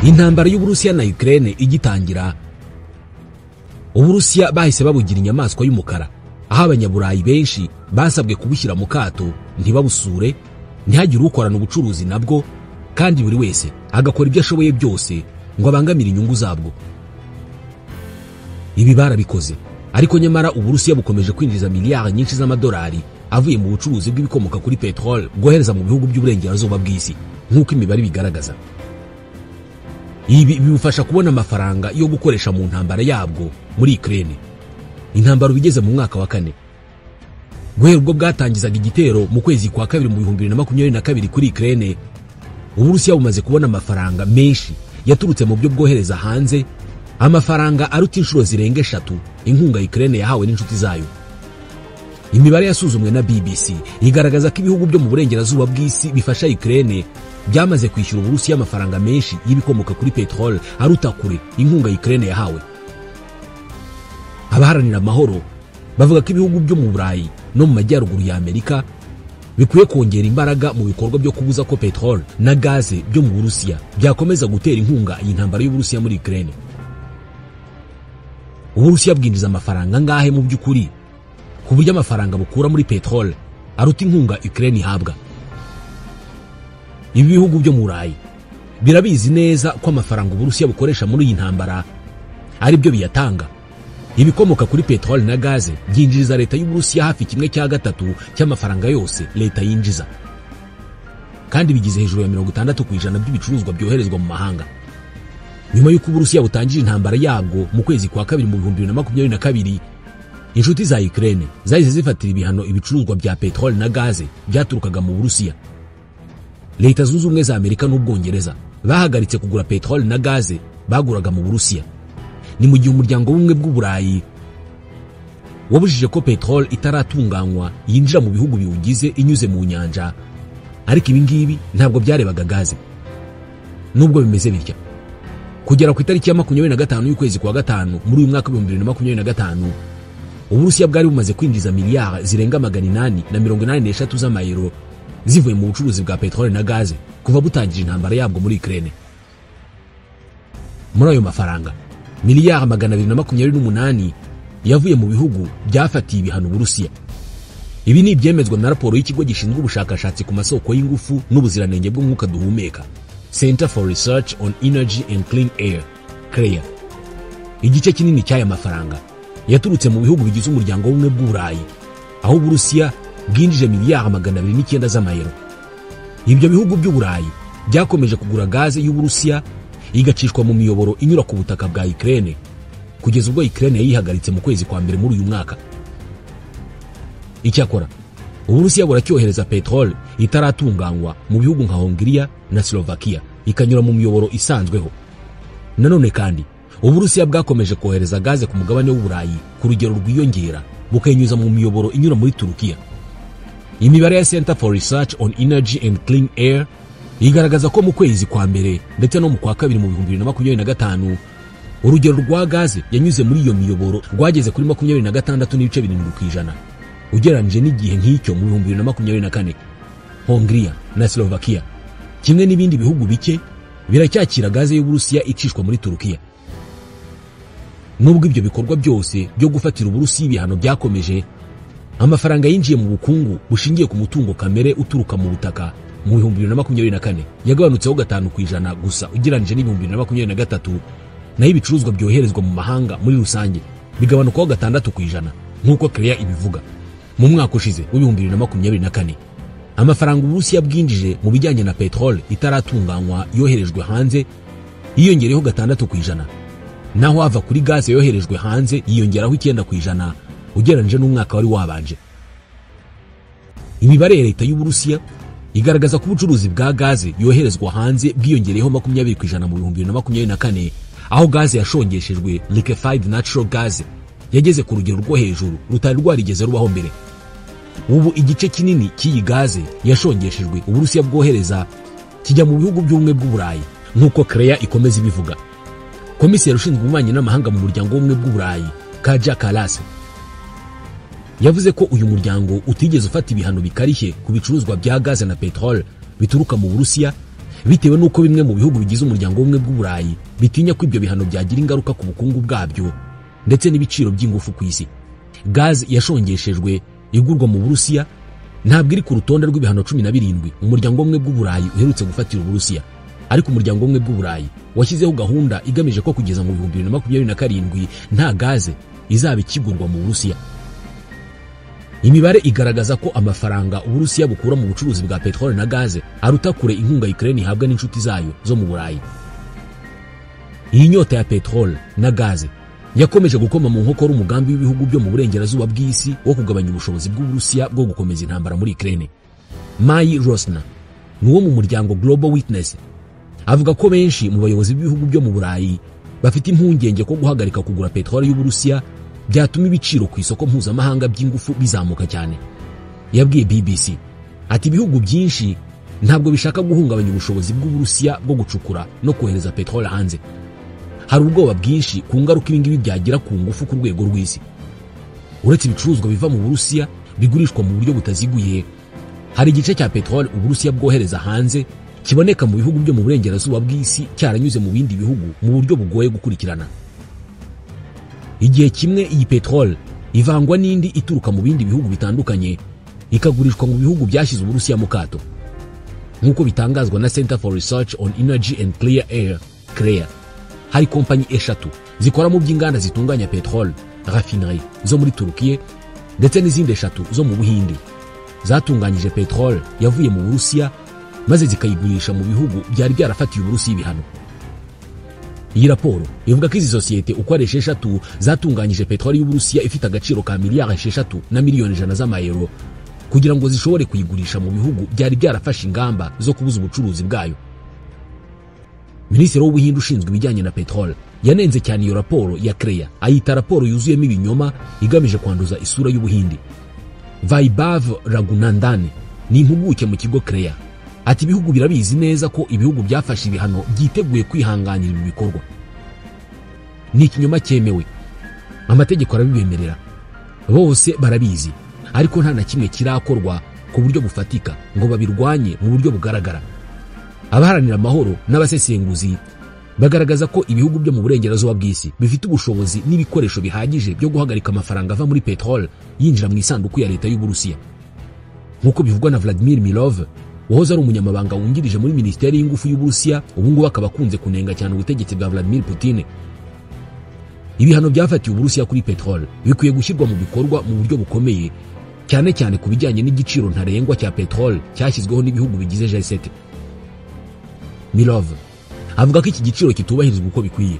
Intambara y'Uburusiya na Ukraine igitangira, Uburusiya bahise babugira inyamaswa y'umukara, aho abanyaburayi benshi basabwe kubushyira mu kato ntibabusure, ntihagire ukorana ubucuruzi nabwo, kandi buri wese agakora ibyo ashoboye byose ngo abangamire inyungu zabwo. Ibi barabikoze, ariko nyamara Uburusiya bukomeje kwinjiza miliyari nyinshi z'amadolari avuye mu bucuruzi bw'ibikomoka kuri petrol bwohereza mu bihugu by'uburengerazuba bw'isi, nk'uko imibare bigaragaza. Ibi bibufasha kubona amafaranga yo gukoresha mu ntambara yabwo muri Ukraine. Intambara bigeze mu mwaka wa 4. Guhera ubwo bwatangizaga igitero mu kwezi kwa kabiri mu 2022 kuri Ukraine, Uburusiya bumaze kubona amafaranga menshi yaturutse mu byo bwohereza hanze, amafaranga aruta inshuro zirenga 3 inkunga Ukraine yahawe n'inshuti zayo. Imibare yasuzumwe na BBC igaragaza ko ibihugu byo mu burengerazuba bw'isi bifasha Ukraine byamaze kwishyura Uburusiya amafaranga menshi y'ibikomoka kuri petrol aruta kure inkunga Ukraine yahawe. Abaharanira amahoro bavuga ko ibihugu byo mu Burayi no mu majyaruguru ya Amerika bikwiye kongera imbaraga mu bikorwa byo kubuza ko petrol na gaze byo mu Burusiya byakomeza gutera inkunga iyi ntambara y'Uburusiya muri Ukraine. Uburusiya bwinjiza amafaranga ngahe mu by'ukuri ku buryo amafaranga bukura muri petrol aruta inkunga Ukraine ihabwa? Ibi bihugu byo mu Burayi birabizi neza ko amafaranga Uburusiya bukoresha muri iyi ntambara ari byo biyatanga. Ibikomoka kuri petrol na gaze byinjiriza leta y'Uburusiya hafi 1/3 cy'amafaranga yose leta yinjiza, kandi bigize hejuru ya 60% by'ibicuruzwa byoherezwa mu mahanga. Nyuma y'uko Uburusiya butangije intambara yabwo mu kwezi kwa kabiri mu 2022, inshuti za Ukraine zahise zifatira ibihano ibicuruzwa bya petrol na gaze byaturukaga mu Burusiya. Leta zunze ubumwe za Amerika n'Ubwongereza bahagaritse kugura petrol na gaze baguraga mu Burusiya. Ni mu gihe umuryango w'ubumwe bw'Uburayi wabujije ko petrol itaratunganywa yinjira mu bihugu biwugize inyuze mu nyanja, ariko ibi ngibi ntabwo byarebaga gaze. Nubwo bimeze bitya, kugera ku itariki ya 25 y'ukwezi kwa 5 muri uyu mwaka wa 2025, Uburusiya bwari bumaze kwinjiza miliyari zirenga 883 z'amayero zivuye mu bucuruzi bwa petrol na gaze kuva butangije intambara yabwo muri Ukraine. Muri ayo mafaranga, miliyari 228 yavuye mu bihugu byafatiye ibihano Uburusiya. Ibi ni ibyemezwa na raporo y'ikigo gishinzwe ubushakashatsi ku masoko y'ingufu n'ubuziranenge bw'umwuka duhumeka, Center for Research on Energy and Clean Air, CREA. Igice kinini cy'aya mafaranga yaturutse mu bihugu bigize umuryango w'ubumwe bw'Uburayi, aho Uburusiya bwinjije miliyari 209 z'amayero. Ibyo bihugu by'Uburayi byakomeje kugura gaze y'Uburusiya igacishwa mu miyoboro inyura ku butaka bwa Ukraine kugeza ubwo Ukraine yayihagaritse mu kwezi kwa mbere muri uyu mwaka. Icyakora Uburusiya buracyohereza petrol itaratunganywa mu bihugu nka Hongria na Slovakia ikanyura mu miyoboro isanzweho. Nanone kandi Uburusiya bwakomeje kohereza gaze ku mugabane w'Uburayi ku rugero rwiyongera bukenyuza mu miyoboro inyura muri Turukiya. Imibare ya Center for Research on Energy and Clean Air igaragaza ko mu kwezi kwa mbere ndetse no mu kwa kabiri mu 2025 urugero rwa gaze yanyuze muri iyo miyoboro rwageze kuri 26.7% ugereranyije n'igihe nk'icyo mu 2024. Hongria na Slovakia kimwe n'ibindi bihugu bike biracyakira gaze y'Uburusiya icishwa muri Turukiya. Nubwo ibyo bikorwa byose byo gufatira Uburusiya ibihano byakomeje, amafaranga yinjiye mu bukungu bushingiye ku mutungo kamere uturuka mu butaka mu 2024 yagabanutseho 5% gusa ugereranyije n'2023, naho ibicuruzwa byoherezwa mu mahanga muri rusange bigabanukaho 6% nk'uko CREA ibivuga. Mu mwaka ushize wa 2024, amafaranga Uburusiya bwinjije mu bijyanye na petrol itaratunganywa yoherejwe hanze yiyongereho 6%, naho ava kuri gaze yoherejwe hanze yiyongeraho 9% ugereranyije n'umwaka wari wabanje. Imibare ya leta y'Uburusiya igaragaza ko ubucuruzi bwa gaze yoherezwa hanze bwiyongereyeho 20% mu 2024, aho gaze yashongeshejwe liquefied natural gas yageze ku rugero rwo hejuru rutari rwarigeze rubaho mbere. Ubu igice kinini cy'iyi gaze yashongeshejwe Uburusiya bwohereza kijya mu bihugu by'ubumwe bw'Uburayi, nk'uko CREA ikomeza ibivuga. Komiseri ushinzwe ububanyi n'amahanga mu muryango w'ubumwe bw'Uburayi, Kaja Kallas, yavuze ko uyu muryango utigeze ufata ibihano bikarishye ku bicuruzwa bya gaze na petrol bituruka mu Burusiya, bitewe n'uko bimwe mu bihugu bigize umuryango w'ubumwe bw'uburayi bitinya ko ibyo bihano byagira ingaruka ku bukungu bwabyo ndetse n'ibiciro by'ingufu ku isi. Gaze yashongeshejwe igurwa mu Burusiya ntabwo iri ku rutonde rw'ibihano 17 umuryango w'ubumwe bw'uburayi uherutse gufatira Uburusiya, ariko umuryango w'ubumwe bw'uburayi washyizeho gahunda igamije ko kugeza mu 2027 nta gaze izaba ikigurwa mu Burusiya. Imibare igaragaza ko amafaranga Uburusiya bukura mu bucuruzi bwa petrole na gaze aruta kure inkunga Ukraine ihabwa n'inshuti zayo zo mu Burayi. Iyi nyota ya petrole na gaze yakomeje gukoma mu nkokora umugambi w'ibihugu byo mu burengerazuba bw'isi wo kugabanya ubushobozi bw'Uburusiya bwo gukomeza intambara muri Ukraine. Mai Rosna nuwo mu muryango Global Witness avuga ko benshi mu bayobozi b'ibihugu byo mu Burayi bafite impungenge ko guhagarika kugura petrole y'Uburusiya byatuma ibiciro ku isoko mpuzamahanga by'ingufu bizamuka cyane. Yabwiye BBC ati ibihugu byinshi ntabwo bishaka guhungabanya ubushobozi bw'Uburusiya bwo gucukura no kohereza petrole hanze. Hari ubwoba bwinshi ku ngaruka ibingibi byagira ku ngufu ku rwego rw'isi. Uretse ibicuruzwa biva mu Burusiya bigurishwa mu buryo butaziguye, hari igice cya petrole Uburusiya bwohereza hanze kiboneka mu bihugu byo mu burengerazuba bw'isi cyaranyuze mu bindi bihugu mu buryo bugoye gukurikirana. Igihe kimwe iyi petrole ivangwa n'indi ituruka mu bindi bihugu bitandukanye ikagurishwa mu bihugu byashyize Uburusiya mu kato, nk'uko bitangazwa na Center for Research on Energy and Clear Air CREA. Hari kompanyi eshatu zikora mu by'inganda zitunganya petrole raffinerie zo muri Turukiya ndetse n'izindi eshatu zo mu Buhindi zatunganyije petrole yavuye mu Burusiya maze zikayigurisha mu bihugu byari byarafatiye Uburusiya ibihano. Iyi raporo ivuga ko izi sosiyete uko ari 6 zatunganyije petrole y'Uburusiya ifite agaciro ka miliyari 6 na miliyoni 100 z'amayero kugira ngo zishobore kuyigurisha mu bihugu byari byarafashe ingamba zo kubuza ubucuruzi bwayo. Minisitiri w'Ubuhinde ushinzwe ibijyanye na petrole yanenze cyane iyo raporo ya CREA, ayita raporo yuzuyemo ibinyoma igamije kwanduza isura y'Ubuhinde. Vaibhav Raghunandan ni impuguke mu kigo CREA ati ibihugu birabizi neza ko ibihugu byafashe ibihano byiteguye kwihanganira ibi bikorwa. Ni ikinyoma cyemewe, amategeko arabibemerera, bose barabizi, ariko nta na kimwe kirakorwa ku buryo bufatika ngo babirwanye mu buryo bugaragara. Abaharanira amahoro n'abasesenguzi bagaragaza ko ibihugu byo mu burengerazuba bw'isi bifite ubushobozi n'ibikoresho bihagije byo guhagarika amafaranga ava muri petrole yinjira mu isanduku ya leta y'Uburusiya, nk'uko bivugwa na Vladimir Milov wahoze ari umunyamabanga wungirije muri Minisiteri y'Ingufu y'Uburusiya, ubu ngubu akaba akunze kunenga cyane ubutegetsi bwa Vladimir Putin. Ibihano byafatiye Uburusiya kuri petrole bikwiye gushyirwa mu bikorwa mu buryo bukomeye, cyane cyane ku bijyanye n'igiciro ntarengwa cya petrole cyashyizweho n'ibihugu bigize G7. Milov avuga ko iki giciro kitubahirizwa uko bikwiye,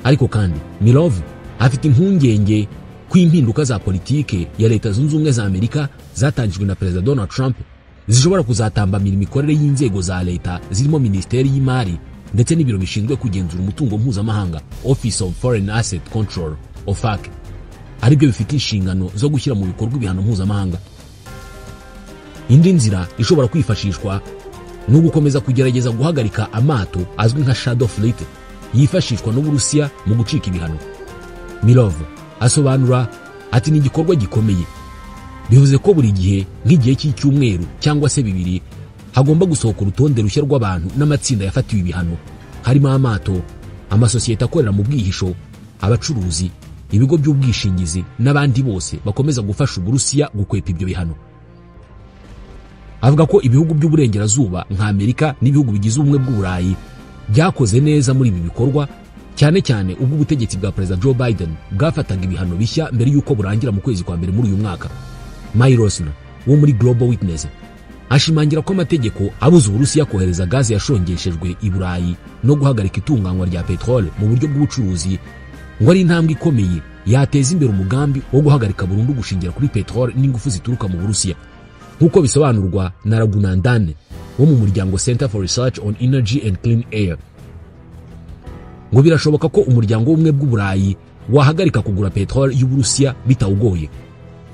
ariko kandi Milov afite impungenge ko impinduka za politike ya Leta Zunze Ubumwe za Amerika zatangijwe na Perezida Donald Trump zishobora kuzatambamira imikorere y'inzego za leta zirimo Minisiteri y'Imari ndetse n'ibiro bishinzwe kugenzura umutungo mpuzamahanga Office of Foreign Asset Control OFAC, aribyo bifite inshingano zo gushyira mu bikorwa ibihano mpuzamahanga. Indi nzira ishobora kwifashishwa ni ugukomeza kugerageza guhagarika amato azwi nka Shadow Fleet yifashishwa n'Uburusiya mu gucika ibihano. Milov asobanura ati ni igikorwa gikomeye, bivuze ko buri gihe nk'igihe cy'icyumweru cyangwa se 2 hagomba gusohoka urutonde rushya rw'abantu n'amatsinda yafatiwe ibihano, harimo amato, amasosiyete akorera mu bwihisho, abacuruzi, ibigo by'ubwishingizi n'abandi bose bakomeza gufasha Uburusiya gukwepa ibyo bihano. Avuga ko ibihugu by'uburengerazuba nka Amerika n'ibihugu bigize ubumwe bw'Uburayi byakoze neza muri ibi bikorwa, cyane cyane ubwo ubutegetsi bwa Perezida Joe Biden bwafataga ibihano bishya mbere y'uko burangira mu kwezi kwa mbere muri uyu mwaka. Mai Rosna wo muri Global Witness ashimangira ko amategeko abuza Uburusiya kohereza gaze yashongeshejwe i Burayi no guhagarika itunganywa rya petrole mu buryo bw'ubucuruzi ngo ari intambwe ikomeye yateza imbere umugambi wo guhagarika burundu gushingira kuri petrole n'ingufu zituruka mu Burusiya, nk'uko bisobanurwa na Raghunandan wo mu muryango Center for Research on Energy and Clean Air. Ngo birashoboka ko umuryango w'ubumwe bw'Uburayi wahagarika kugura petrole y'Uburusiya bitawugoye.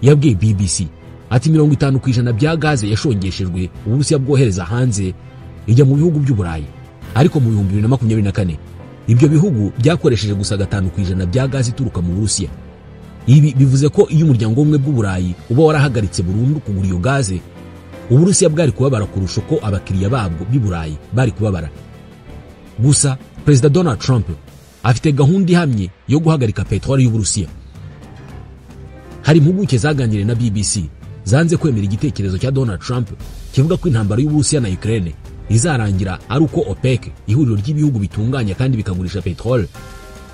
Yabwiye BBC ati 50% bya gaze yashongeshejwe Uburusiya bwohereza hanze ijya mu bihugu by'Uburayi, ariko mu 2024 ibyo bihugu byakoresheje gusa 5% bya gaze ituruka mu Burusiya. Ibi bivuze ko iyo umuryango w'ubumwe bw'Uburayi uba warahagaritse burundu kugura iyo gaze, Uburusiya bwari kubabara kurusha uko abakiriya babwo b'i Burayi bari kubabara. Gusa Perezida Donald Trump afite gahunda ihamye yo guhagarika peteroli y'Uburusiya. Hari impuguke zaganiriye na BBC zanze kwemera igitekerezo cya Donald Trump kivuga ko intambara y'Uburusiya na Ukraine izarangira ari uko OPEC, ihuriro ry'ibihugu bitunganya kandi bikagurisha peteroli,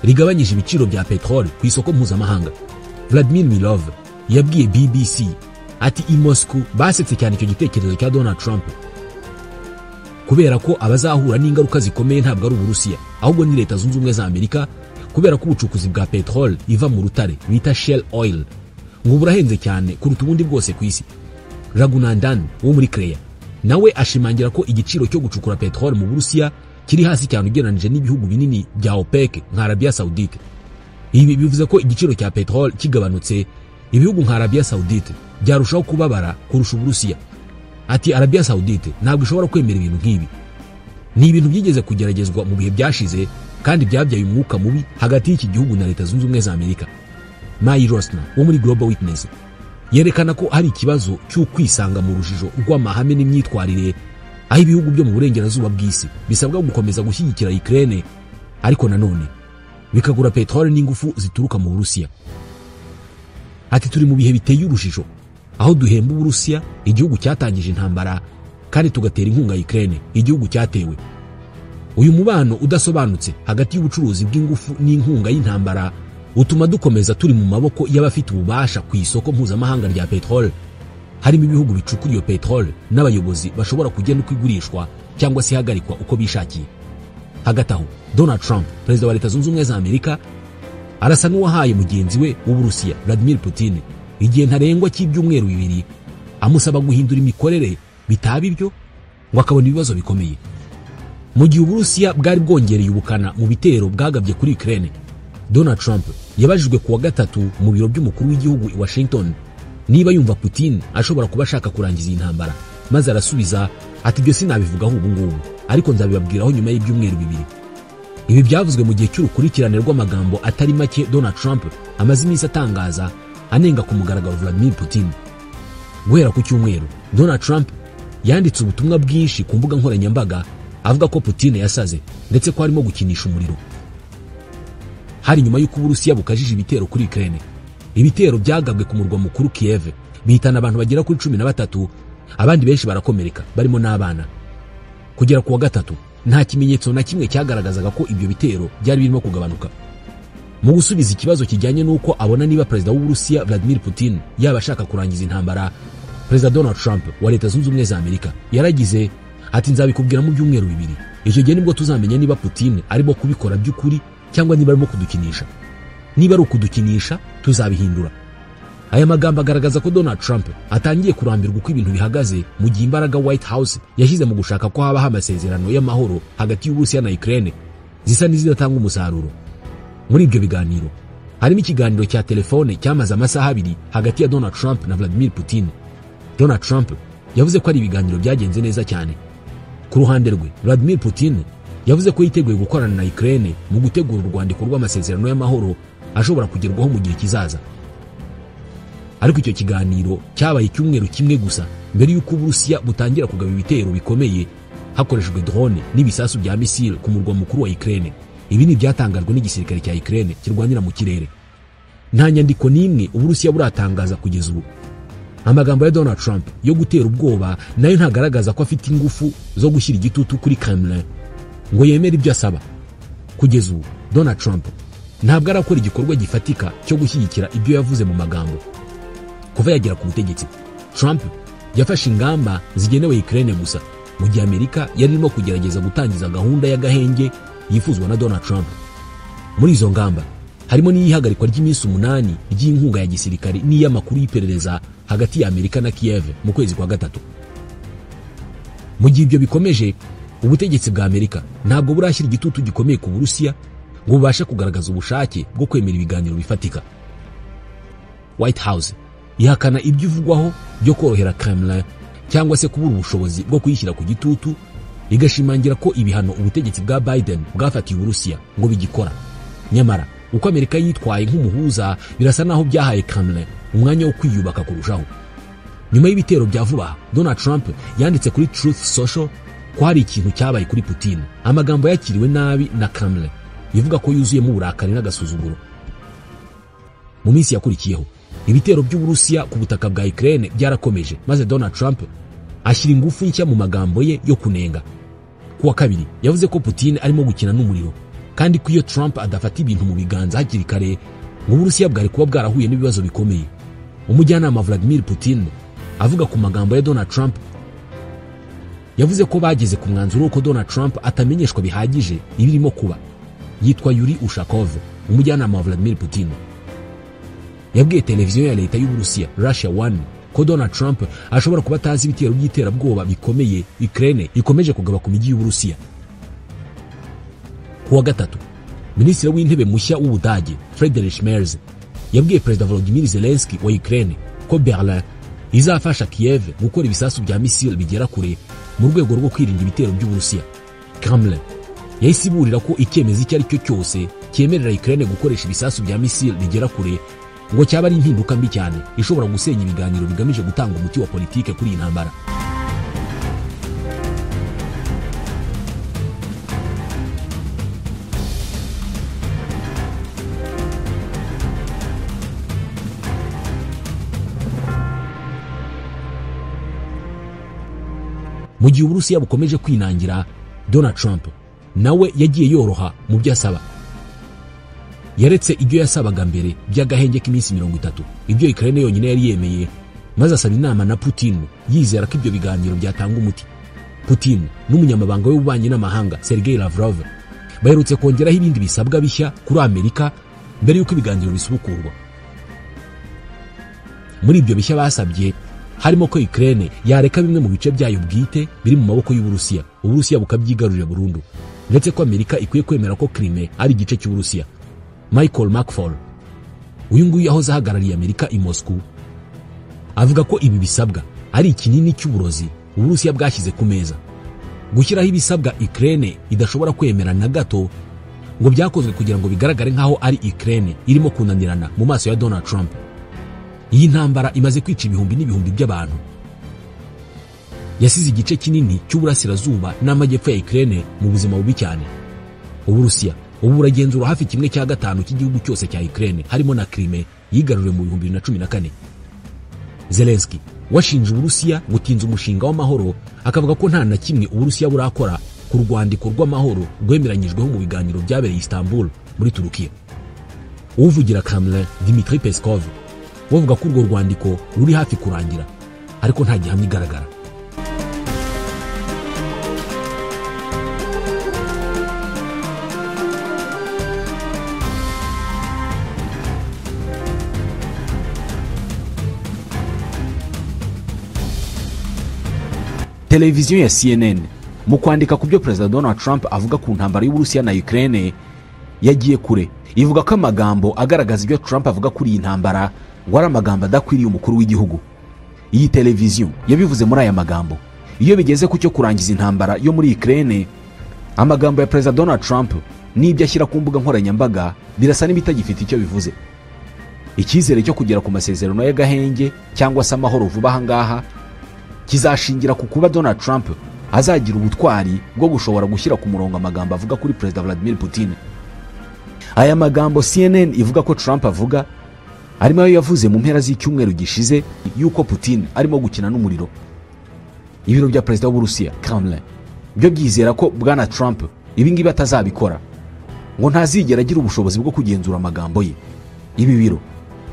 rigabanyije ibiciro bya peteroli ku isoko mpuzamahanga. Vladimir Milov yabwiye BBC ati i Moscow basetse cyane icyo gitekerezo cya Donald Trump kubera ko abazahura n'ingaruka zikomeye ntabwo ari Uburusiya ahubwo ni Leta Zunze Ubumwe za Amerika, kubera ko ubucukuzi bwa peteroli iva mu rutare bita shale oil ngo burahenze cyane kuruta ubundi bwose ku isi. Raghunandan wo muri Korea nawe ashimangira ko igiciro cyo gucukura peteroli mu Burusiya kiri hasi cyane ugereranije n'ibihugu binini bya OPEC nka Arabia Saudite. Ibi bivuze ko igiciro cya peteroli kigabanutse, ibihugu nka Arabia Saudite byarushaho kubabara kurusha Uburusiya. Ati Arabia Saudite ntabwo ishobora kwemera ibintu nk'ibi. Ni ibintu byigeze kugeragezwa mu bihe byashize kandi byabyaye umwuka mubi hagati y'iki gihugu na Leta Zunze Ubumwe za Amerika. Mai Rosner wo muri Global Witness yerekana ko hari ikibazo cyo kwisanga mu rujijo rw'amahame n'imyitwarire, aho ibihugu byo mu burengerazuba bw'isi bisabwa gukomeza gushyigikira Ukraine ariko nanone bikagura peteroli n'ingufu zituruka mu Burusiya. Ati turi mu bihe biteye urujijo aho duhemba Uburusiya, igihugu cyatangije intambara, kandi tugatera inkunga Ukraine, igihugu cyatewe. Uyu mubano udasobanutse hagati y'ubucuruzi bw'ingufu n'inkunga y'intambara utuma dukomeza turi mu maboko y'abafite ububasha ku isoko mpuzamahanga rya peteroli, harimo ibihugu bicukura iyo peteroli n'abayobozi bashobora kugenda uko igurishwa cyangwa se ihagarikwa uko bishakiye. Hagati aho Donald Trump, perezida wa Leta Zunze Ubumwe za Amerika, arasa n'uwahaye mugenzi we w'Uburusiya Vladimir Putin igihe ntarengwa cy'ibyumweru 2 amusaba guhindura imikorere, bitaba ibyo ngo akabona ibibazo bikomeye. Mu gihe Uburusiya bwari bwongereye ubukana mu bitero bwagabye kuri Ukraine, Donald Trump yabajijwe kuwa gatatu mu biro by'umukuru w'igihugu i Washington niba yumva Putin ashobora kuba ashaka kurangiza iyi ntambara, maze arasubiza ati ibyo sinabivugaho ubu ngubu ariko nzabibabwiraho nyuma y'ibyumweru 2. Ibi byavuzwe mu gihe cy'urukurikirane rw'amagambo atari make Donald Trump amaze iminsi atangaza anenga ku mugaragaro Vladimir Putin. Guhera ku cyumweru, Donald Trump yanditse ubutumwa bwinshi ku mbuga nkoranyambaga avuga ko Putin yasaze ndetse ko arimo gukinisha umuriro. Hari nyuma y'uko Uburusiya bukajije ibitero kuri Ukraine. Ibitero byagabwe ku murwa mukuru Kiev bihitana abantu bagera kuri 13, abandi benshi barakomereka barimo n'abana. Kugera kuwa gatatu nta kimenyetso na kimwe cyagaragazaga ko ibyo bitero byari birimo kugabanuka. Mu gusubiza ikibazo kijyanye n'uko abona niba perezida w'Uburusiya Vladimir Putin yaba ashaka kurangiza intambara, Perezida Donald Trump wa Leta Zunze Ubumwe za Amerika yaragize ati nzabikubwira mu byumweru 2. Icyo gihe nibwo tuzamenya niba Putin arimo kubikora by'ukuri cyangwa niba arimo kudukinisha. Niba ari ukudukinisha tuzabihindura. Aya magambo agaragaza ko Donald Trump atangiye kurambirwa uko ibintu bihagaze mu gihe imbaraga White House yashyize mu gushaka ko habaho amasezerano y'amahoro hagati y'Uburusiya na Ukraine zisa n'izidatanga umusaruro. Muri ibyo biganiro harimo ikiganiro cya telefone cyamaze amasaha 2 hagati ya Donald Trump na Vladimir Putin. Donald Trump yavuze ko ari ibiganiro byagenze neza cyane. Ku ruhande rwe, Vladimir Putin yavuze ko yiteguye gukorana na Ukraine mu gutegura urwandiko rw'amasezerano y'amahoro ashobora kugerwaho mu gihe kizaza. Ariko icyo kiganiro cyabaye icyumweru kimwe gusa mbere y'uko Uburusiya butangira kugaba ibitero bikomeye hakoreshejwe drone n'ibisasu bya missile ku murwa mukuru wa Ukraine. Ibi ni byatangajwe n'igisirikare cya Ukraine kirwanira mu kirere. Nta nyandiko n'imwe Uburusiya buratangaza kugeza ubu. Amagambo ya Donald Trump yo gutera ubwoba nayo ntagaragaza ko afite ingufu zo gushyira igitutu kuri Kremlin ngo yemere ibyo asaba. Kugeza ubu Donald Trump ntabwo arakora igikorwa gifatika cyo gushyigikira ibyo yavuze mu magambo. Kuva yagera ku butegetsi, Trump yafashe ingamba zigenewe Ukraine gusa, mu gihe Amerika yari irimo kugerageza gutangiza gahunda y'agahenge yifuzwa na Donald Trump. Muri izo ngamba harimo n'iyihagarikwa ry'iminsi 8 ry'inkunga ya gisirikare n'iy'amakuru y'iperereza hagati ya Amerika na Kiev mu kwezi kwa gatatu. Mu gihe ibyo bikomeje, ubutegetsi bwa Amerika ntabwo burashyira igitutu gikomeye ku Burusiya ngo bubashe kugaragaza ubushake bwo kwemera ibiganiro bifatika. White House ihakana ibyo ivugwaho byo korohera Kremlin cyangwa se kubura ubushobozi bwo kuyishyira ku gitutu, igashimangira ko ibihano ubutegetsi bwa Biden bwafatiye Uburusiya ngo bigikora. Nyamara uko Amerika yitwaye nk'umuhuza birasa naho byahaye Kremlin umwanya wo kwiyubaka kurushaho. Nyuma y'ibitero bya vuba, Donald Trump yanditse kuri Truth Social ko hari ikintu cyabaye kuri Putin. Amagambo yakiriwe nabi na Kremlin bivuga ko yuzuyemo uburakari n'agasuzuguro. Mu minsi yakurikiyeho, ibitero by'Uburusiya ku butaka bwa Ukraine byarakomeje, maze Donald Trump ashyira ingufu nshya mu magambo ye yo kunenga. Kuwa kabiri yavuze ko Putin arimo gukina n'umuriro, kandi ko iyo Trump adafata ibintu mu biganza hakiri kare ngo Uburusiya bwari kuba bwarahuye n'ibibazo bikomeye. Umujyanama Vladimir Putin avuga ku magambo ya Donald Trump yavuze ko bageze ku mwanzuro ko Donald Trump atamenyeshwa bihagije ibirimo kuba. Yitwa Yuri Ushakov, umujyanama wa Vladimir Putin. Yabwiye televiziyo ya leta y'Uburusiya Russia One ko Donald Trump ashobora kuba atazi ibitero by'iterabwoba bikomeye Ukraine ikomeje kugaba ku mijyi y'Uburusiya. Kuwa gatatu, Minisitiri w'intebe mushya w'Ubudage Friedrich Merz yabwiye Perezida Volodymyr Zelensky wa Ukraine ko Berlin izafasha Kiev gukora ibisasu bya missile bigera kure mu rwego rwo kwirinda ibitero by'Uburusiya. Kremlin yahise iburira ko icyemezo icyo ari cyo cyose cyemerera Ukraine gukoresha ibisasu bya missile bigera kure ngo cyaba ari impinduka mbi cyane ishobora gusenya ibiganiro bigamije gutanga umuti wa politike kuri iyi ntambara. Mu gihe Uburusiya bukomeje kwinangira, Donald Trump nawe yagiye yoroha mu byo asaba. Yaretse ibyo yasabaga mbere by'agahenge k'iminsi 30, ibyo Ukraine yonyine yari yemeye, maze asaba inama na Putin yizera ko ibyo biganiro byatanga umuti. Putin n'umunyamabanga w'ububanyi n'amahanga Sergei Lavrov baherutse kongeraho ibindi bisabwa bishya kuri Amerika mbere y'uko ibiganiro bisubukurwa. Muri ibyo bishya basabye harimo ko Ukraine yareka bimwe mu bice byayo bwite biri mu maboko y'Uburusiya, Uburusiya bukabyigarurira burundu, ndetse ko Amerika ikwiye kwemera ko Crimea ari igice cy'Uburusiya. Michael McFaul, uyu nguyu yahoze ahagarariye Amerika i Moscow, avuga ko ibi bisabwa ari ikinini cy'uburozi Uburusiya bwashyize ku meza. Gushyiraho ibisabwa Ukraine idashobora kwemera na gato ngo byakozwe kugira ngo bigaragare nkaho ari Ukraine irimo kunanirana mu maso ya Donald Trump. Iyi ntambara imaze kwica ibihumbi n'ibihumbi by'abantu. Yasize igice kinini cy'uburasirazuba n'amajyepfo ya Ukraine mu buzima bubi cyane. Uburusiya ubu buragenzura hafi 1/5 cy'igihugu cyose cya Ukraine, harimo na Crimea yigaruriwe mu 2014. Zelensky washinje Uburusiya gutinza umushinga w'amahoro, akavuga ko nta na kimwe Uburusiya burakora ku rwandiko rw'amahoro rwemeranyijweho mu biganiro byabereye Istanbul muri Turukiya. Uvugira Kremlin Dmitry Peskov bavuga ko urwo rwandiko ruri hafi kurangira, ariko nta gihamya igaragara. Televiziyo ya CNN mu kwandika ku byo Perezida Donald Trump avuga ku ntambara y'Uburusiya na Ukraine yagiye kure. Ivuga ko amagambo agaragaza ibyo Trump avuga kuri iyi ntambara ngo ari amagambo adakwiriye umukuru w'igihugu. Iyi televiziyo yabivuze muri aya magambo: iyo bigeze ku cyo kurangiza intambara yo muri Ukraine, amagambo ya Perezida Donald Trump n'ibyo ashyira ku mbuga nkoranyambaga birasa n'ibitagifite icyo bivuze. Icyizere cyo kugera ku masezerano y'agahenge cyangwa se amahoro vuba aha ngaha kizashingira ku kuba Donald Trump azagira ubutwari bwo gushobora gushyira ku murongo amagambo avuga kuri Perezida Vladimir Putin. Aya magambo CNN ivuga ko Trump avuga arimo ayo yavuze mu mpera z'icyumweru gishize yuko Putin arimo gukina n'umuriro. Ibiro bya Perezida w'Uburusiya Kremlin byo byizera ko bwana Trump ibingibi atazabikora, ngo ntazigera agira ubushobozi bwo kugenzura amagambo ye. Ibi biro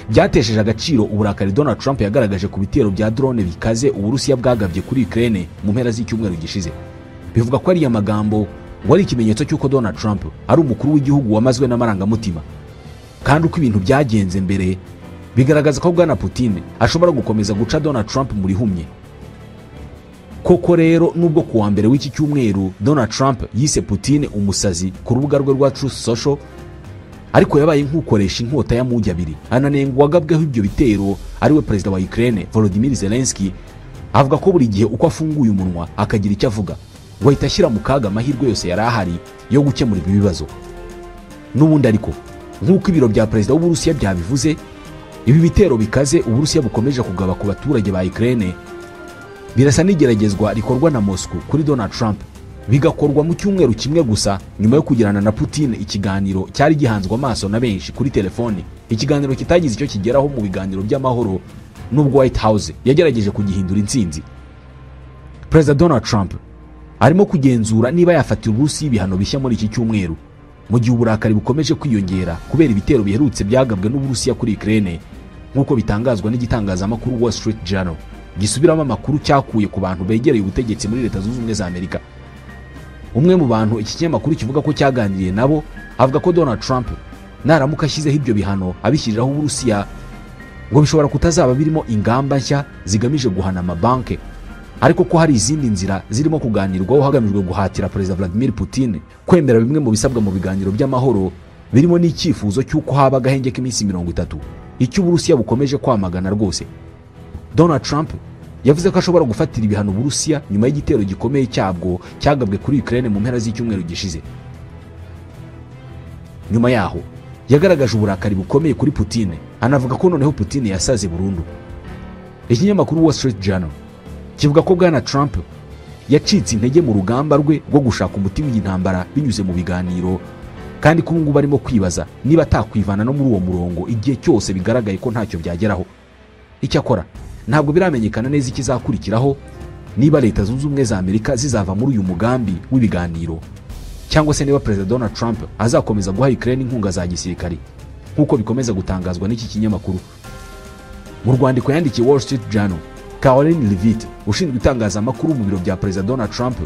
byatesheje agaciro uburakari Donald Trump yagaragaje ku bitero bya drone bikaze Uburusiya bwagabye kuri Ukraine mu mpera z'icyumweru gishize. Bivuga ko ari amagambo wari ikimenyetso cy'uko Donald Trump ari umukuru w'igihugu wamazwe n'amarangamutima, kandi uko ibintu byagenze mbere bigaragaza ko bwana Putin ashobora gukomeza guca Donald Trump muri humye. Koko rero nubwo kuwa mbere w'iki cyumweru Donald Trump yise Putin umusazi ku rubuga rwe rwa Truth Social, ariko yabaye nk'ukoresha inkota ya mujya abiri. Ananengwa wagabweho ibyo bitero ariwe Perezida wa Ukraine Volodymyr Zelensky, avuga ko buri gihe uko afunguye umunwa akagira icyo avuga ngo ahita ashyira mu kaga amahirwe yose yari ahari yo gukemura ibi bibazo. N'ubundi ariko nk'uko ibiro bya Perezida w'Uburusiya byabivuze, ibi bitero bikaze Uburusiya bukomeje kugaba ku baturage ba Ukraine birasa n'igeragezwa rikorwa na Moscow kuri Donald Trump, bigakorwa mu cyumweru kimwe gusa nyuma yo kugirana na Putin ikiganiro cyari gihanzwe amaso na benshi kuri telefone, ikiganiro kitagize icyo kigeraho mu biganiro by'amahoro nubwo White House yagerageje kugihindura intsinzi. Perezida Donald Trump arimo kugenzura niba yafatira Uburusiya ibihano bishya muri iki cyumweru, mu gihe uburakari bukomeje kwiyongera kubera ibitero biherutse byagabwe n'Uburusiya kuri Ukraine, nk'uko bitangazwa n'igitangazamakuru Wall Street Journal gisubiramo amakuru cyakuye ku bantu begereye ubutegetsi muri Leta Zunze Ubumwe za Amerika. Umwe mu bantu iki kinyamakuru kivuga ko cyaganiriye nabo avuga ko Donald Trump naramuka ashyizeho ibyo bihano abishyiriraho Uburusiya ngo bishobora kutazaba birimo ingamba nshya zigamije guhana amabanki, ariko ko hari izindi nzira zirimo kuganirwaho hagamijwe guhatira Perezida Vladimir Putin kwemera bimwe mu bisabwa mu biganiro by'amahoro, birimo n'icyifuzo cy'uko haba agahenge k'iminsi 30, icyo Uburusiya bukomeje kwamagana rwose. Donald Trump yavuze ko ashobora gufatira ibihano Uburusiya nyuma y'igitero gikomeye cyabwo cyagabwe kuri Ukraine mu mpera z'icyumweru gishize. Nyuma yaho yagaragaje uburakari bukomeye kuri Putin, anavuga ko noneho Putin yasaze burundu. Ikinyamakuru Wall Street Journal kivuga ko Bwana Trump yacitse intege mu rugamba rwe rwo gushaka umuti w'intambara binyuze mu biganiro, kandi ko ngubu barimo kwibaza niba atakwivana no muri uwo murongo igihe cyose bigaragaye ko ntacyo byageraho. Icyakora ntabwo biramenyekana neza ikizakurikiraho, niba Leta Zunze Ubumwe za Amerika zizava muri uyu mugambi w'ibiganiro, cyangwa se niba Perezida Donald Trump azakomeza guha Ukraine inkunga za gisirikari nk'uko bikomeza gutangazwa n'iki kinyamakuru. Mu rwandiko yandikiye Wall Street Journal, Caroline Levitt ushinzwe itangazamakuru mu biro bya Perezida Donald Trump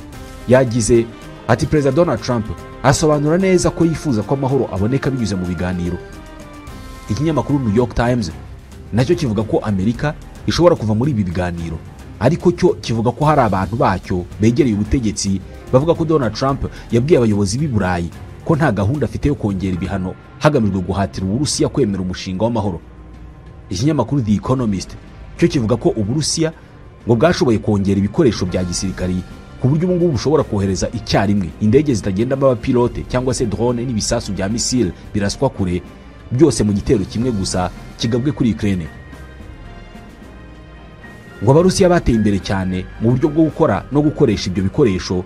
yagize ati Perezida Donald Trump asobanura neza ko yifuza ko amahoro aboneka binyuze mu biganiro. Ikinyamakuru New York Times nacyo kivuga ko Amerika ishobora kuva muri ibi biganiro, ariko cyo kivuga ko hari abantu bacyo begereye ubutegetsi bavuga ko Donald Trump yabwiye abayobozi b'i Burayi ko nta gahunda afite yo kongera ibihano hagamijwe guhatira Uburusiya kwemera umushinga w'amahoro. Ikinyamakuru The Economist cyo kivuga ko Uburusiya ngo bwashoboye kongera ibikoresho bya gisirikari ku buryo ubu ngubu bushobora kohereza icyarimwe indege zitagendamo abapilote cyangwa se drone n'ibisasu bya missile biraswa kure, byose mu gitero kimwe gusa kigabwe kuri Ukraine. Ngo Abarusiya bateye imbere cyane mu buryo bwo gukora no gukoresha ibyo bikoresho,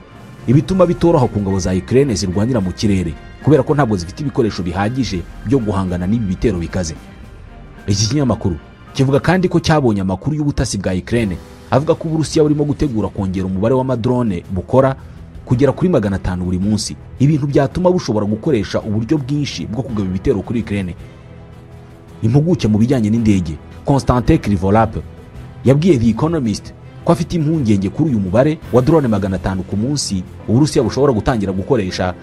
ibituma bitoroha ku ngabo za Ukraine zirwanira mu kirere, kubera ko ntabwo zifite ibikoresho bihagije byo guhangana n'ibi bitero bikaze. Iki kinyamakuru kivuga kandi ko cyabonye amakuru y'ubutasi bwa Ukraine avuga ko Uburusiya burimo gutegura kongera umubare w'amadrone bukora kugera kuri 500 buri munsi, ibintu byatuma bushobora gukoresha uburyo bwinshi bwo kugaba ibitero kuri Ukraine. Impuguke mu bijyanye n'indege Konstantin Krivolap yabwiye The Economist ko afite impungenge kuri uyu mubare wa drone 500 ku munsi Uburusiya bushobora gutangira gukoresha,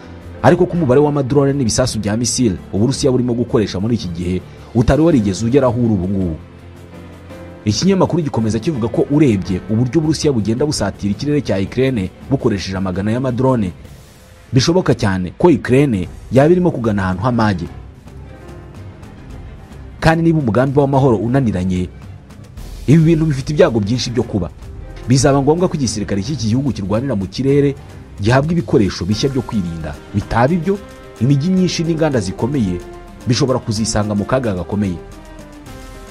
ariko ko umubare w'amadrone n'ibisasu bya missile Uburusiya burimo gukoresha muri iki gihe utari warigeze ugeraho ubu ngubu. Ikinyamakuru gikomeza kivuga ko urebye uburyo Uburusiya bugenda busatira ikirere cya Ukraine bukoresheje amagana y'amadrone, bishoboka cyane ko Ukraine yaba irimo kugana ahantu h'amage. Kandi niba umugambi w'amahoro unaniranye, ibi bintu bifite ibyago byinshi byo kuba bizaba ngombwa ko igisirikare cy'iki gihugu kirwanira mu kirere gihabwa ibikoresho bishya byo kwirinda. Bitaba ibyo, imijyi myinshi n'inganda zikomeye bishobora kuzisanga mu kaga gakomeye.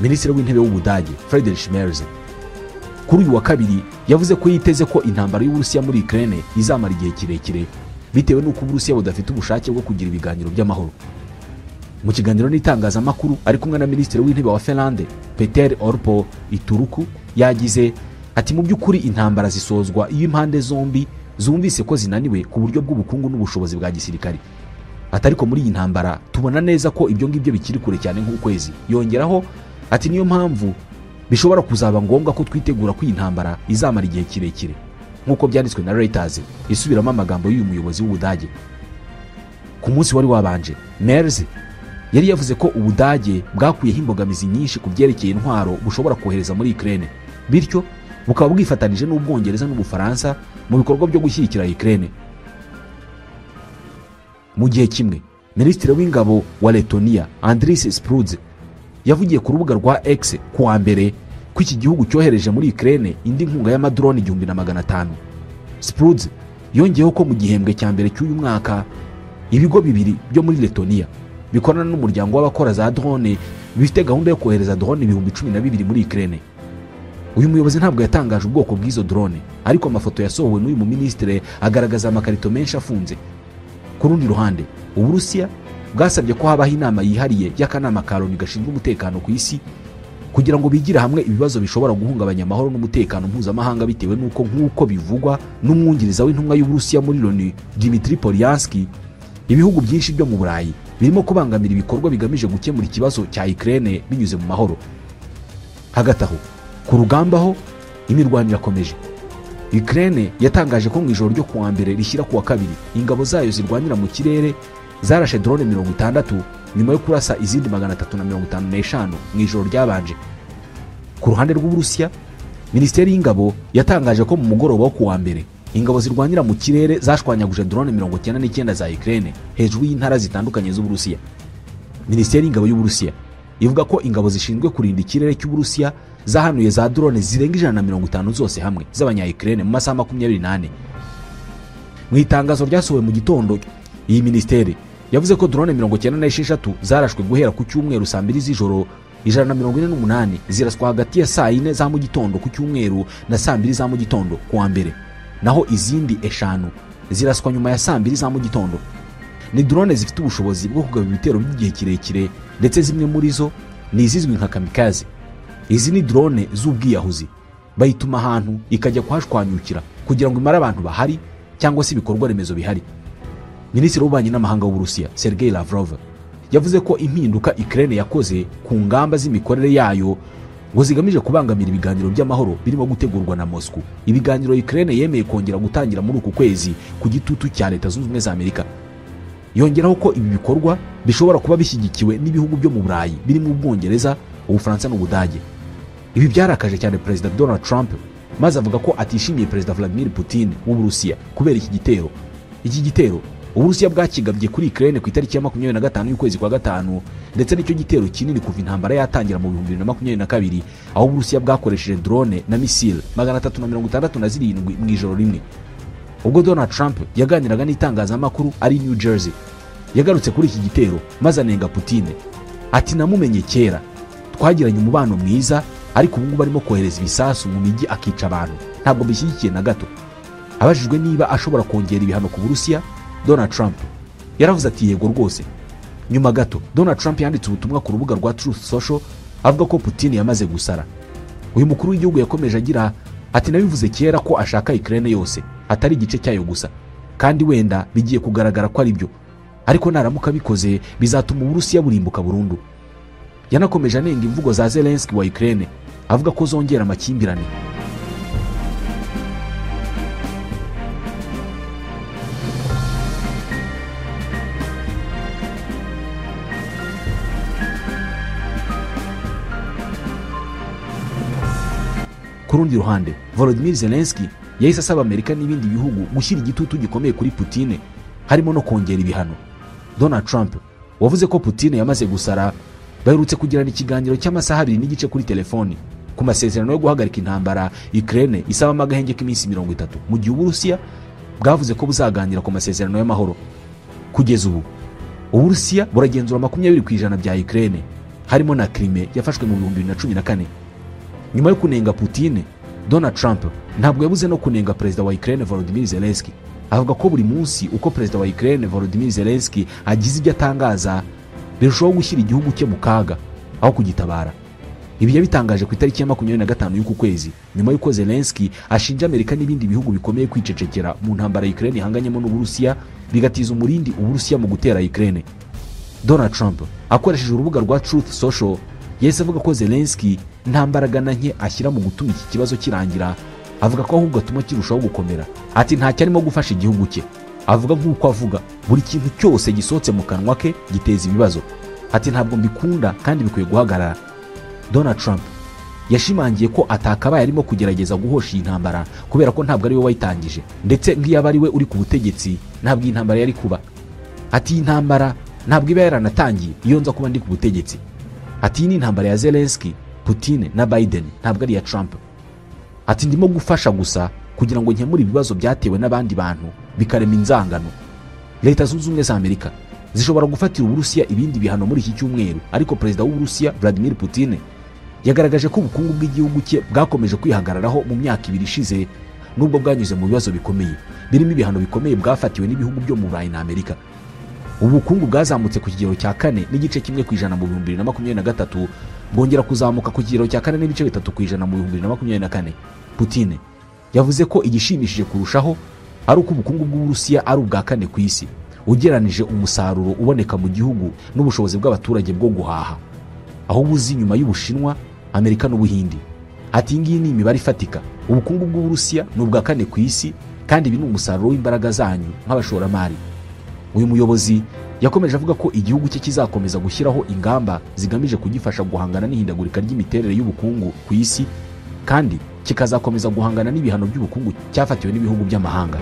Minisitiri w'intebe w'Ubudage Friedrich Merz kuri uyu wa kabiri yavuze ko yiteze ko intambara y'Uburusiya muri Ukraine izamara igihe kirekire bitewe n'uko Uburusiya budafite ubushake bwo kugira ibiganiro by'amahoro. Mu kiganiro n'itangazamakuru ari kumwe na Minisitiri w'intebe wa Finland Peter Orpo Ituruku yagize ati mu by'ukuri intambara zisozwa iyo impande zombi zumvise ko zinaniwe ku buryo bw'ubukungu n'ubushobozi bwa gisirikari. Atariko muri iyi ntambara tubona neza ko ibyo ngibyo bikiri kure cyane nk'ukwezi. Yongeraho ati niyo mpamvu bishobora kuzaba ngombwa ko twitegura ko iyi ntambara izamara igihe kirekire, nk'uko byanditswe na Reuters isubiramo amagambo y'uyu muyobozi w'Ubudage. Ku munsi wari wabanje, Merz yari yavuze ko Ubudage bwakuyeho imbogamizi nyinshi ku byerekeye intwaro bushobora kohereza muri Ukraine, bityo bukaba bwifatanije n'Ubwongereza n'Ubufaransa mu bikorwa byo gushyigikira Ukraine. Mu gihe kimwe, Minisitiri w'ingabo wa Letonia Andris Sprudze yavugiye ku rubuga rwa X kuwa mbere ko iki gihugu cyohereje muri Ukraine indi nkunga y'amadrone 1500. Sprudze yongeyeho ko mu gihembwe cya mbere cy'uyu mwaka ibigo bibiri byo muri Letonia bikorana n'umuryango w'abakora za drone bifite gahunda yo kohereza drone ibihumbi 12 muri Ukraine. Uyu muyobozi ntabwo yatangaje ubwoko bw'izo drone, ariko amafoto yasohowe n'uyu muministre agaragaza amakarito menshi afunze. Ku rundi ruhande, Uburusiya bwasabye ko habaho inama yihariye y'akanama ka Loni gashinzwe umutekano ku isi kugira ngo bigire hamwe ibibazo bishobora guhungabanya amahoro n'umutekano mpuzamahanga bitewe n'uko nk'uko bivugwa n'umwungiriza w'intumwa y'Uburusiya muri Loni Dmitry Polyansky, ibihugu byinshi byo mu Burayi birimo kubangamira ibikorwa bigamije gukemura ikibazo cya Ukraine binyuze mu mahoro. Hagati aho, ku rugamba ho imirwano irakomeje. Ukraine yatangaje ko mu ijoro ryo kuwa mbere rishyira kuwa kabiri ingabo zayo zirwanira mu kirere zarashe drone 60 nyuma yo kurasa izindi 355 mu ijoro ryabanje. Ku ruhande rw'Uburusiya, Minisiteri y'Ingabo yatangaje ko mu mugoroba wo kuwa mbere ingabo zirwanira mu kirere zashwanyaguje drone 99 za Ukraine hejuru y'intara zitandukanye z'Uburusiya. Minisiteri y'Ingabo y'Uburusiya ivuga ko ingabo zishinzwe kurinda ikirere cy'Uburusiya zahanuye za drone zirenga 150 zose hamwe z'abanya-Ukraine mu masaha 24. Mu itangazo ryasohowe mu gitondo, iyi minisiteri yavuze ko drone 96 zarashwe guhera ku cyumweru saa 2 z'ijoro, 148 ziraswa hagati ya saa 4 za mu gitondo ku cyumweru na saa 2 za mu gitondo kuwa mbere, naho izindi 5 ziraswa nyuma ya saa 2 za mu gitondo. Ni drone zifite ubushobozi bwo kugaba ibitero by'igihe kirekire, ndetse zimwe muri zo ni izizwi nka kamikaze. Izi ni drone z'ubwiyahuzi, bayituma ahantu ikajya kuhashwanyukira kugira ngo imare abantu bahari cyangwa se ibikorwa remezo bihari. Minisitiri w'ububanyi n'amahanga w'Uburusiya Sergei Lavrov yavuze ko impinduka Ukraine yakoze ku ngamba z'imikorere yayo ngo zigamije kubangamira ibiganiro by'amahoro birimo gutegurwa na Moscow, ibiganiro Ukraine yemeye kongera gutangira muri uku kwezi ku gitutu cya Leta Zunze Ubumwe za Amerika. Yongeraho ko ibi bikorwa bishobora kuba bishyigikiwe n'ibihugu byo mu Burayi birimo Ubwongereza, Ubufaransa n'Ubudage. Ibi byarakaje cyane Perezida Donald Trump, maze avuga ko atishimiye Perezida Vladimir Putin w'Uburusiya kubera iki gitero. Iki gitero Uburusiya bwakigabye kuri Ukraine ku itariki ya 25 y'ukwezi kwa gatanu, ndetse nicyo gitero kinini kuva intambara yatangira mu 2022, aho Uburusiya bwakoresheje drone na missile 367 mu ijoro rimwe. Ubwo Donald Trump yaganiraga n'itangazamakuru ari New Jersey, yagarutse kuri iki gitero maze anenga Putin. Ati namumenye kera, twagiranye umubano mwiza, ariko ubu ngubu arimo kohereza ibisasu mu mijyi akica abantu, ntabwo bishyigikiye na gato. Abajijwe niba ashobora kongera ibihano ku Burusiya, Donald Trump yaravuze ati yego rwose. Nyuma gato Donald Trump yanditse ubutumwa ku rubuga rwa Truth Social avuga ko Putin yamaze gusara. Uyu mukuru w'igihugu yakomeje agira ati nabivuze kera ko ashaka Ukraine yose, atari igice cyayo gusa, kandi wenda bigiye kugaragara ko ari byo, ariko naramuka bikoze bizatuma Uburusiya burimbuka burundu. Yanakomeje anenga imvugo za Zelensky wa Ukraine avuga ko zongera amakimbirane. Ku rundi ruhande, Volodymyr Zelensky yahise asaba Amerika n'ibindi bihugu gushyira igitutu gikomeye kuri Putin, harimo no kongera ibihano. Donald Trump wavuze ko Putin yamaze gusara, baherutse kugirana ikiganiro cy'amasaha 2 n'igice kuri telefoni ku masezerano yo guhagarika intambara Ukraine isaba amagahenge k'iminsi 30, mu gihe Uburusiya bwavuze ko buzaganira ku masezerano y'amahoro. Kugeza ubu Uburusiya buragenzura 20% bya Ukraine, harimo na Crimea yafashwe mu 2014. Nyuma yo kunenga Putin, Donald Trump ntabwo yabuze no kunenga Perezida wa Ukraine Volodymyr Zelensky. Avuga ko buri munsi uko Perezida wa Ukraine Volodymyr Zelensky agize ibyo atangaza birushaho gushyira igihugu cye mu kaga aho kugitabara. Ibi yabitangaje ku itariki ya 25 y'uku kwezi, nyuma y'uko Zelensky ashinja Amerika n'ibindi bihugu bikomeye kwicecekera mu ntambara Ukraine ihanganyemo n'Uburusiya, bigatiza umurindi Uburusiya mu gutera Ukraine. Donald Trump akoresheje urubuga rwa Truth Social yese avuga ko Zelensky nta mbaraga na nke ashyira mu gutuma iki kibazo kirangira, avuga ko ahubwo atuma kirushaho gukomera. Ati nta cyarimo gufasha igihugu cye. Avuga nk'uko avuga buri kintu cyose gisohotse mu kanwa ke giteza ibibazo. Ati ntabwo mbikunda kandi bikwiye guhagarara. Donald Trump yashimangiye ko atakabaye arimo kugerageza guhosha iyi ntambara kubera ko ntabwo ari we wayitangije, ndetse nk'iyaba ari we uri ku butegetsi ntabwo iyi ntambara yari kuba. Ati iyi ntambara ntabwo iba yaranatangiye iyo nza kuba ndi ku butegetsi. Ati iyi ni intambara ya Zelensky, Putin na Biden, ntabwo ari ya Trump. Ati ndimo gufasha gusa kugira ngo nkemure ibibazo byatewe n'abandi bantu bikarema inzangano. Leta Zunze Ubumwe za Amerika zishobora gufatira Uburusiya ibindi bihano muri iki cyumweru, ariko perezida w'Uburusiya Vladimir Putin yagaragaje ko ubukungu bw'igihugu cye bwakomeje kwihagararaho mu myaka 2 ishize, nubwo bwanyuze mu bibazo bikomeye birimo ibihano bikomeye bwafatiwe n'ibihugu byo mu Burayi na Amerika. Ubukungu bwazamutse ku kigero cya 4.1% mu 2023, bwongera kuzamuka ku kigero cya 4.3% mu 2024. Putin yavuze ko igishimishije kurushaho ari uko ubukungu bw'Uburusiya ari ubwa 4 ku isi ugeranije umusaruro uboneka mu gihugu n'ubushobozi bw'abaturage bwo guhaha, aho buzi nyuma y'Ubushinwa, Amerika n'Ubuhindi. Ati ngiyi ni imibare ifatika, ubukungu bw'Uburusiya ni ubwa 4 ku isi kandi ibi ni umusaruro w'imbaraga zanyu nk'abashoramari. Uyu muyobozi yakomeje avuga ko igihugu cye kizakomeza gushyiraho ingamba zigamije kugifasha guhangana n'ihindagurika ry'imiterere y'ubukungu ku isi, kandi kikazakomeza guhangana n'ibihano by'ubukungu cyafatiwe n'ibihugu by'amahanga.